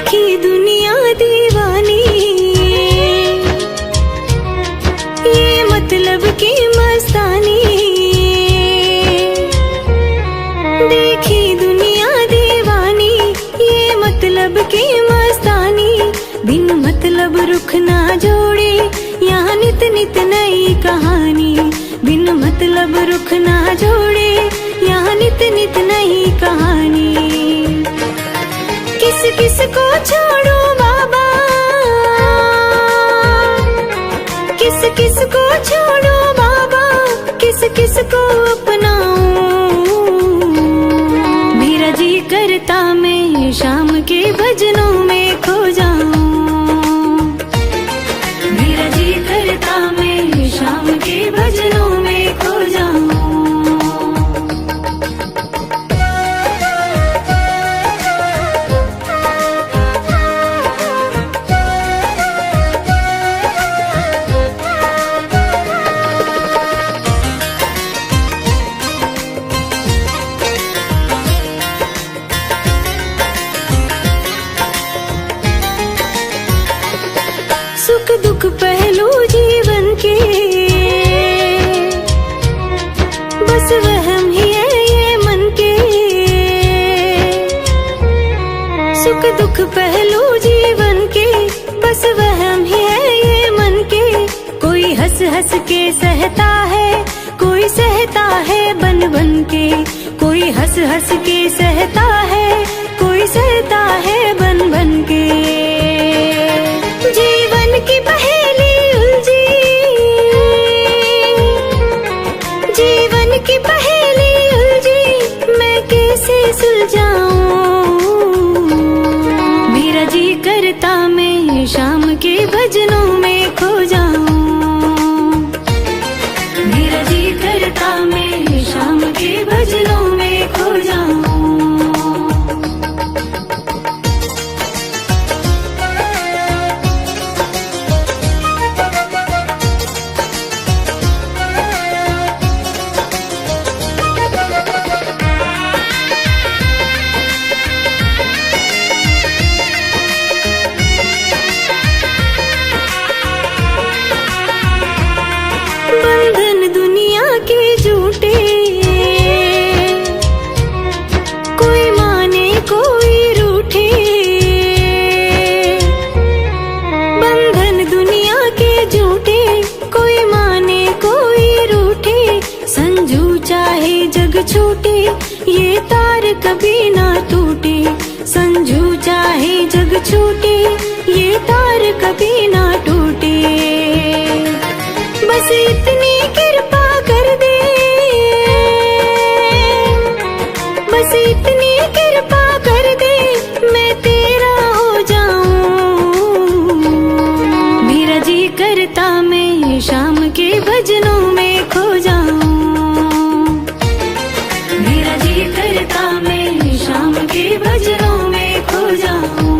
देखी दुनिया दीवानी, ये मतलब की मस्तानी। देखी दुनिया दीवानी, ये मतलब की मस्तानी। बिन मतलब रुख ना जोड़े, यहाँ नित नित नई कहानी। बिन मतलब रुख ना जोड़े, यहाँ नित नित नई कहानी। किस किस को छोड़ो बाबा, किस किस को छोड़ो बाबा, किस किस को अपनाऊं। मेरा जी करता मैं शाम के भजनों में खो जाऊं। मेरा जी करता मैं शाम के भजनों में खो जाऊं। सुख दुख पहलू जीवन के, बस वहम ही है ये मन के। सुख दुख पहलू जीवन के, बस वहम ही है ये मन के। कोई हंस हंस के सहता है, कोई सहता है बन बन के। कोई हंस हंस के सहता है, कोई सहता है बन बन के। जीवन की पहेली उलझी, जीवन की पहेली उलझी, मैं कैसे सुलझाऊं। मेरा जी करता मैं शाम के भजनों में खो जाऊं। मेरा जी करता मैं शाम के भजनों में खो जाऊं। बंधन दुनिया के झूठे, कोई माने कोई रूठे। बंधन दुनिया के झूठे, कोई माने कोई रूठे। संजू चाहे जग छूटे, ये तार कभी ना टूटे। संजू चाहे जग छूटे, ये तार कभी ना टूटे। बस इतनी कृपा कर दे, बस इतनी कृपा कर दे, मैं तेरा हो जाऊं। मेरा जी करता मैं शाम के भजनों में खो जाऊं। मेरा जी करता मैं शाम के भजनों में खो जाऊं।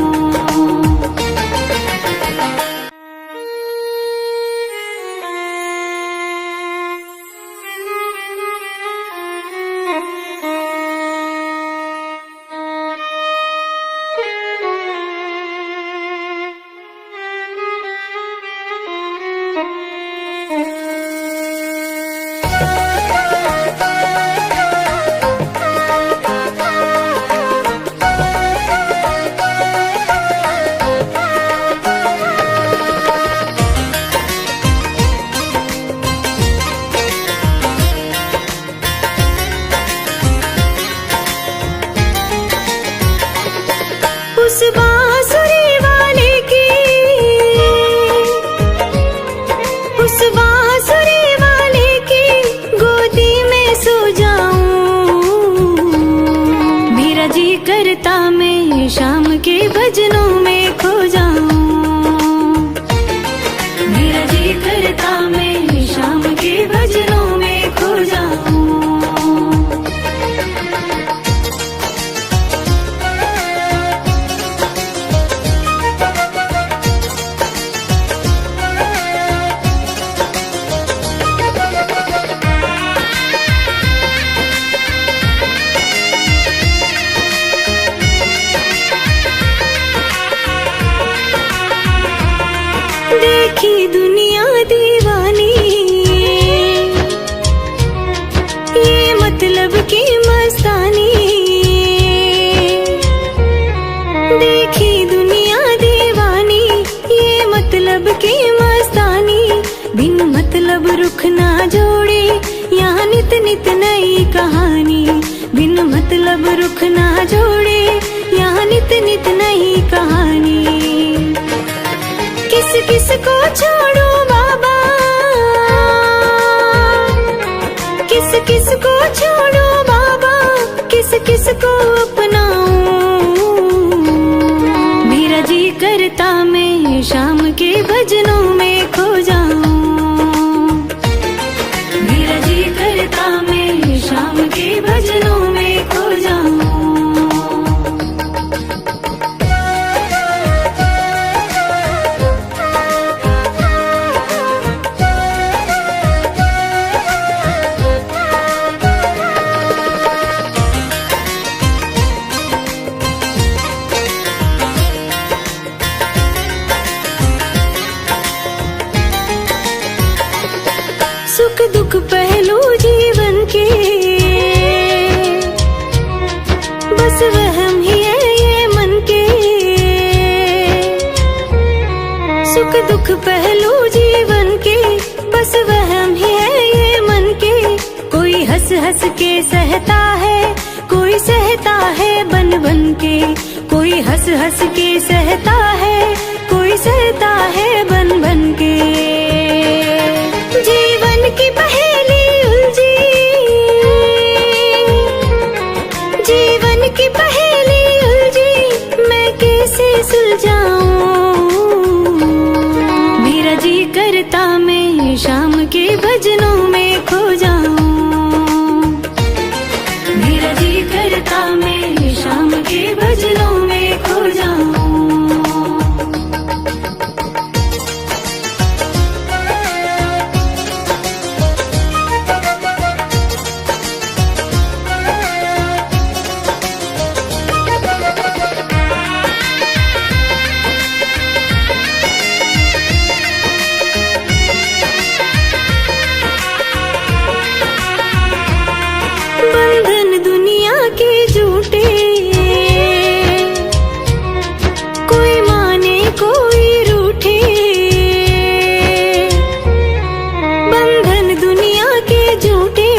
देखी दुनिया दीवानी, ये मतलब की मस्तानी। बिन मतलब रुख ना जोड़े, यहाँ नित नित नई कहानी। बिन मतलब रुख ना जोड़े, यहाँ नित नित नई कहानी। किस किस को छोड़ो बाबा, किस किस को छोड़ो बाबा, किस किस को अपनाऊं। मेरा जी करता मैं शाम के भजनों में खो जाऊं। मेरा जी करता मैं शाम के भजनों में खो जाऊं। सुख दुख पहलू जीवन के, बस वहम ही है ये मन के। सुख दुख पहलू जीवन के, बस वहम ही है ये मन के। कोई हंस हंस के सहता है, कोई सहता है बन बन के। कोई हंस हंस के सहता है, कोई सहता है बन बन के। जीवन की पहेली उलझी, जीवन की पहेली उलझी, मैं कैसे सुलझाऊं। मेरा जी करता मैं शाम के भजनों में खो जाऊं। मेरा जी करता मैं शाम के भजनों में खो जाऊं। बंधन दुनिया के झूठे, कोई माने कोई रूठे। बंधन दुनिया के झूठे,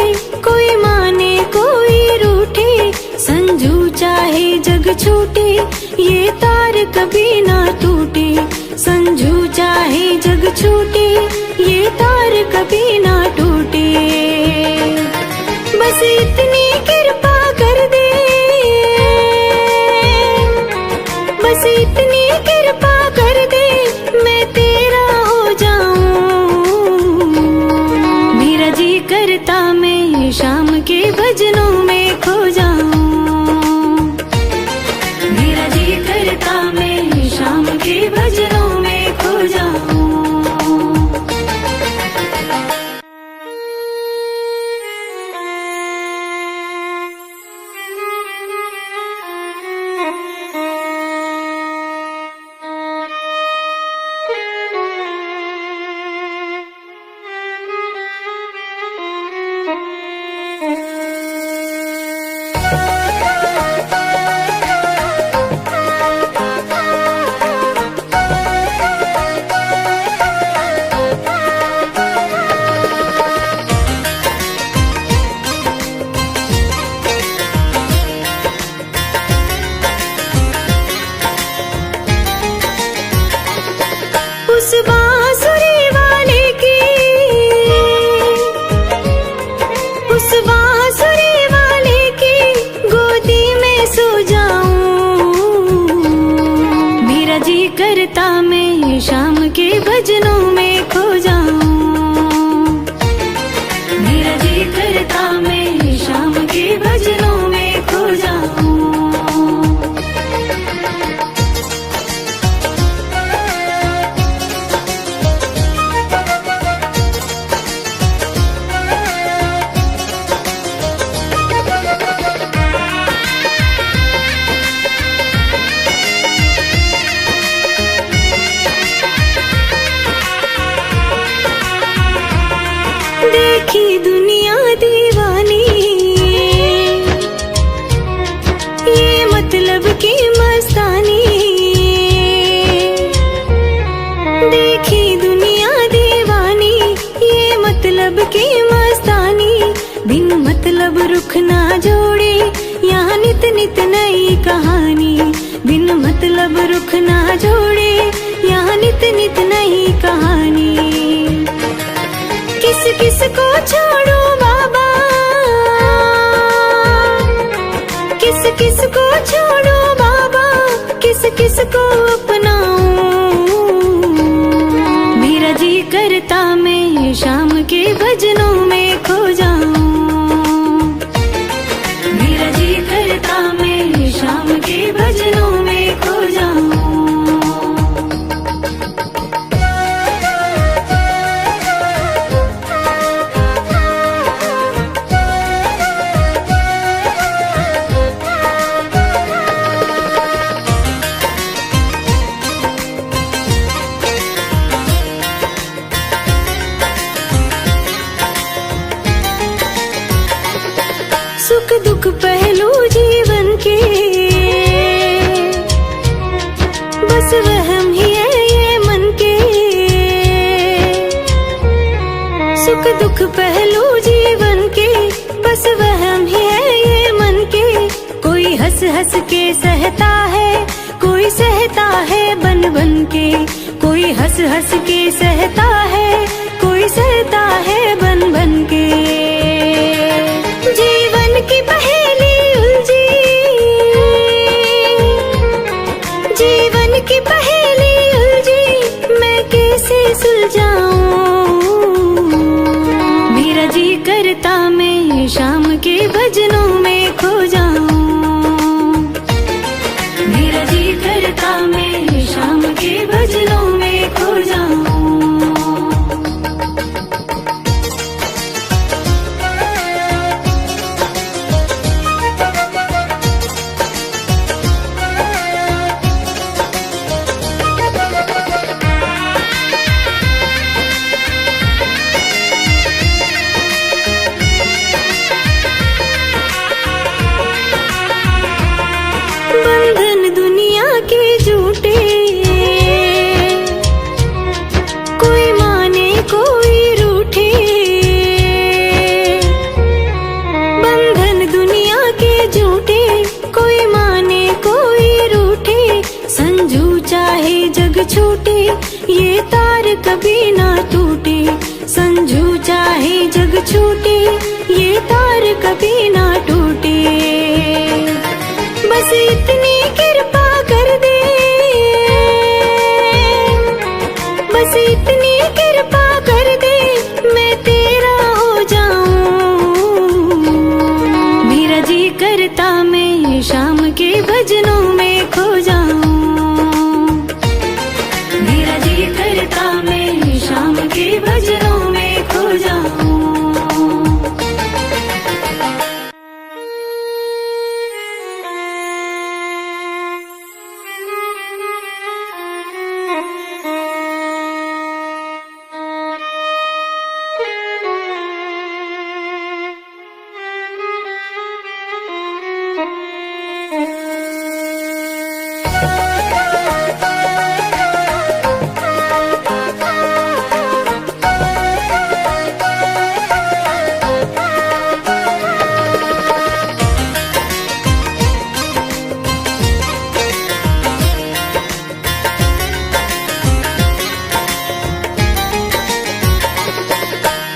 कोई माने कोई रूठे। संजू चाहे जग छूटे, ये तार कभी ना टूटे। संजू चाहे जग छूटे, ये तार कभी ना टूटे। बस इतनी कृपा कर दे, बस इतनी कृपा कर दे, मैं तेरा हो जाऊं। मेरा जी करता मैं शाम के भजनों में खो जाऊं। मेरा जी करता मैं शाम के भजनों में खो जाऊं। उस बांसुरी वाले की, उस बांसुरी वाले की गोदी में सो जाऊं। मेरा जी करता मैं शाम के भजनों में खो जाऊं। मेरा जी करता मैं शाम के भजनों में खो जाऊं। ना जोड़े, यहाँ नित नित नई कहानी। बिन मतलब रुख ना जोड़े, यहाँ नित नित नई कहानी। किस किस को छोड़ो बाबा, किस किस को छोड़ो बाबा, किस किस को अपनाऊं। मेरा जी करता मैं शाम के भजनों में खो जाऊं। मेरा जी करता मैं शाम के भजनों में खो जाऊं। सुख दुख पहलू जीवन के, बस वहम ही है ये मन के। सुख दुख पहलू जीवन के, बस वहम ही है ये मन के। कोई हंस हंस के सहता है, कोई सहता है बन बन के। कोई हंस हंस के सहता है, कोई सहता है बन बन के। जीवन की पहेली उलझी, जीवन की पहेली उलझी, मैं कैसे सुलझाऊं। मेरा जी करता मैं शाम के भजनों में खो जाऊं। मेरा जी करता मैं शाम के भजनों में खो जाऊं। बंधन दुनिया के झूठे, कोई माने कोई रूठे। बंधन दुनिया के झूठे, कोई माने कोई रूठे। संजू चाहे जग छूटे, ये तार कभी ना टूटे। संजू चाहे जग छूटे, ये तार कभी ना टूटे। बस इतनी कृपा कर दे, बस इतनी कृपा कर दे, मैं तेरा हो जाऊं। मेरा जी करता मैं शाम के भजनों में खो जाऊं। मेरा जी करता मैं शाम के भजनों में खो जाऊं।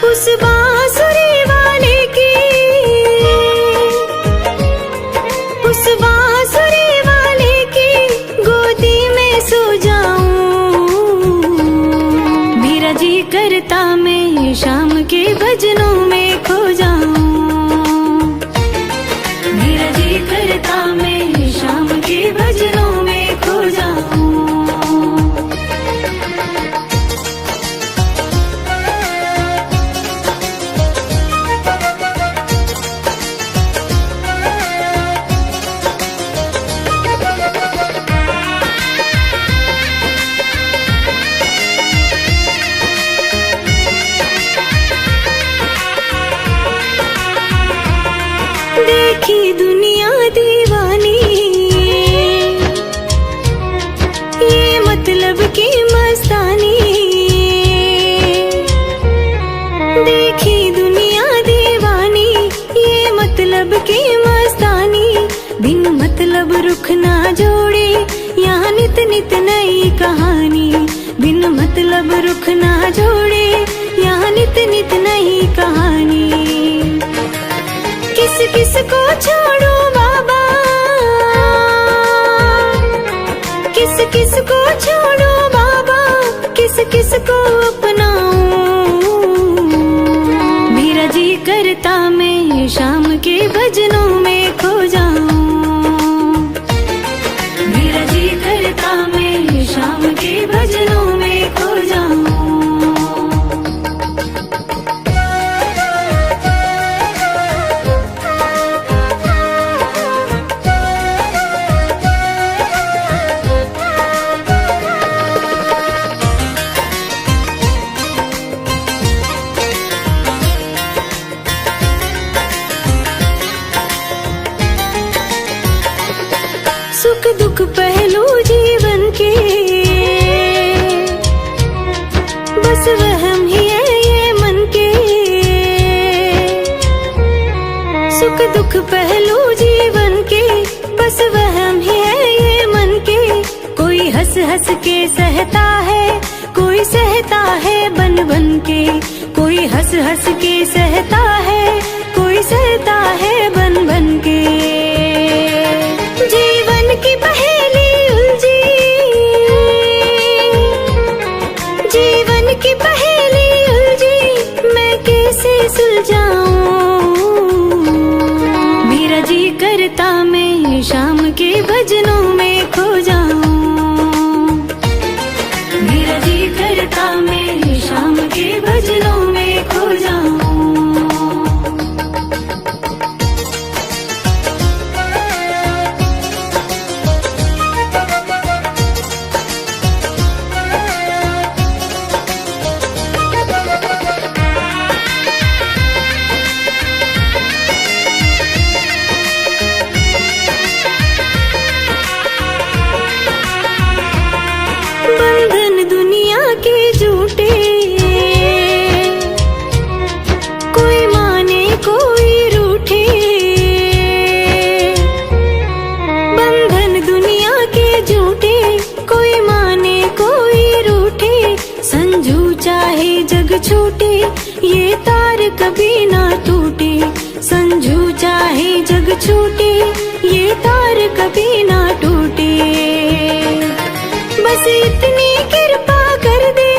उस बांसुरी वाले की, उस बांसुरी वाले की गोदी में सो जाऊं। मेरा जी करता मैं शाम के भजनों में खो जाऊं। मेरा जी करता मैं शाम के भजनों में खो जाऊं। देखी दुनिया दीवानी, ये मतलब की मस्तानी। देखी दुनिया दीवानी, ये मतलब ना जोड़े, यहाँ नित नित नई कहानी। बिन मतलब रुख ना जोड़े, यहाँ नित नित नई कहानी। किस किस को छोड़ो बाबा, किस किस को छोड़ो बाबा, किस किस को अपनाऊं। मेरा जी करता मैं शाम के भजनों में खो जाऊं। मेरा जी करता मैं शाम के भजनों में खो जाऊं। सुख दुख पहलू जीवन के, बस वहम ही है ये मन के। सुख दुख पहलू जीवन के, बस वहम ही है ये मन के। कोई हंस हंस के सहता है, कोई सहता है बन बन के। कोई हंस हंस के सहता है, कोई सहता है बन बन के। जीवन की पहेली उलझी, जीवन की पहेली उलझी, मैं कैसे सुलझाऊं। मेरा जी करता मैं शाम के भजनों में खो जाऊं। मेरा जी करता मैं शाम के भजनों में खो जाऊं। बंधन दुनिया के झूठे, कोई माने कोई रूठे। बंधन दुनिया के झूठे, कोई माने कोई रूठे। संजू चाहे जग छूटे, ये तार कभी ना टूटे। संजू चाहे जग छूटे, ये तार कभी ना टूटे। बस इतनी कृपा कर दे,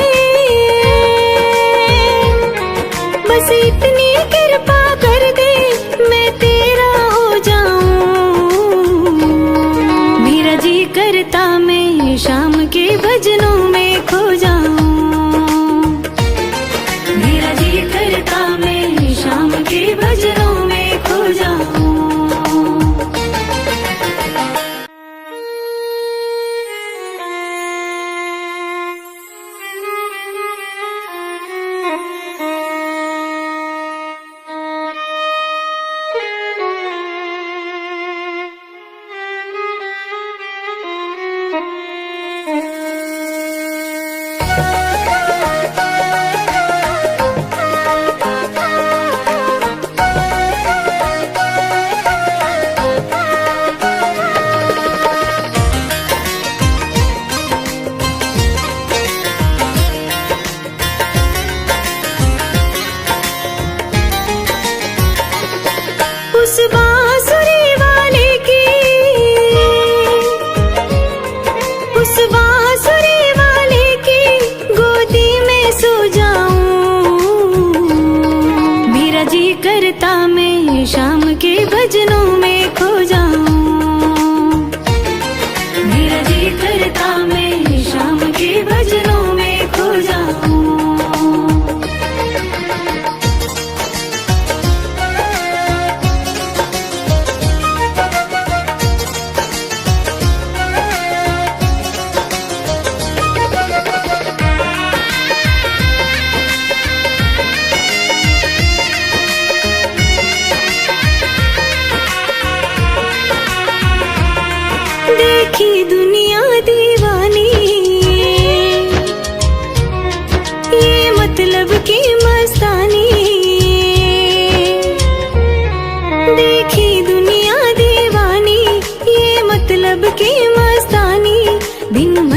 बस इतनी कृपा कर दे, मैं तेरा हो जाऊं। मेरा जी करता मैं शाम के भजनों में खो जाऊं। मेरा जी करता मैं शाम के भजनों में खो जाऊं।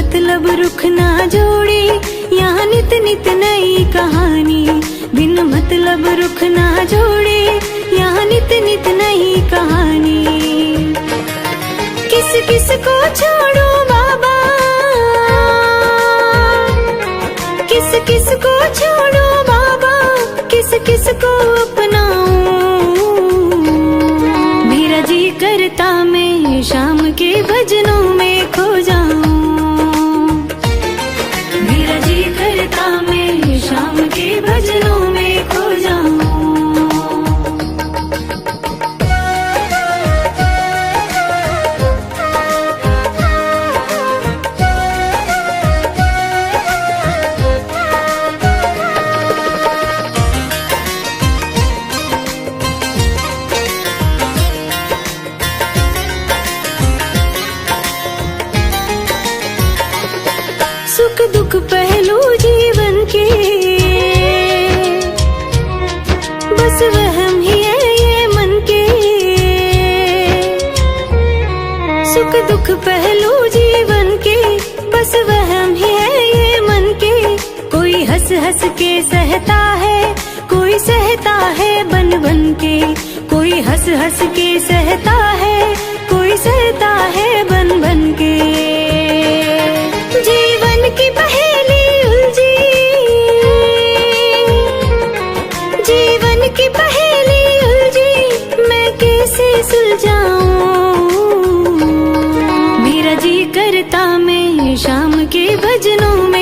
मतलब रुख ना जोड़े, यहाँ नित नित नई कहानी। बिन मतलब रुख ना जोड़े, यहाँ नित नित नई कहानी। किस किस को छोड़ो बाबा, किस किस को छोड़ो बाबा, किस किस को अपनाऊं। मेरा जी करता मैं शाम के भजनों में खो जाऊं। मेरा जी करता मैं शाम के भजनों में खो जाऊं। सुख दुख पहलू जीवन के, बस वहम ही है ये मन के। सुख दुख पहलू जीवन के, बस वहम ही है ये मन के। कोई हंस हंस के सहता है, कोई सहता है बन बन के। कोई हंस हंस के सहता है, कोई सहता है बन बन के। जीवन की पहेली उलझी, जीवन की पहेली उलझी, मैं कैसे सुलझाऊं। मेरा जी करता मैं शाम के भजनों में